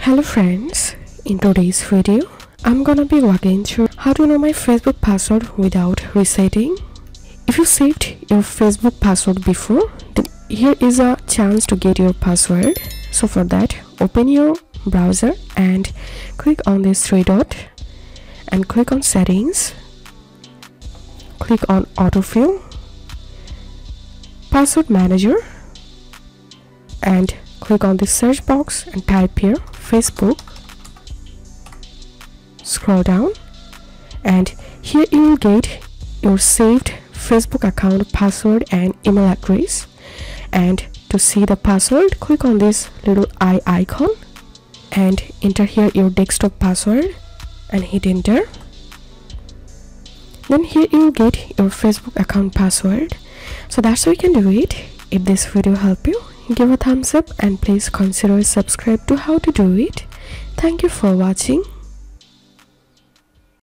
Hello friends, in today's video I'm gonna be walking through how to know my Facebook password without resetting. If you saved your Facebook password before, then here is a chance to get your password. So for that, open your browser and click on this three dot and click on settings. Click on autofill, password manager, and click on the search box and type here Facebook. Scroll down and here you will get your saved Facebook account password and email address. And to see the password, click on this little eye icon and enter here your desktop password and hit enter. Then here you will get your Facebook account password. So that's how you can do it. If this video helped you, give a thumbs up and please consider subscribe to how to do it. Thank you for watching.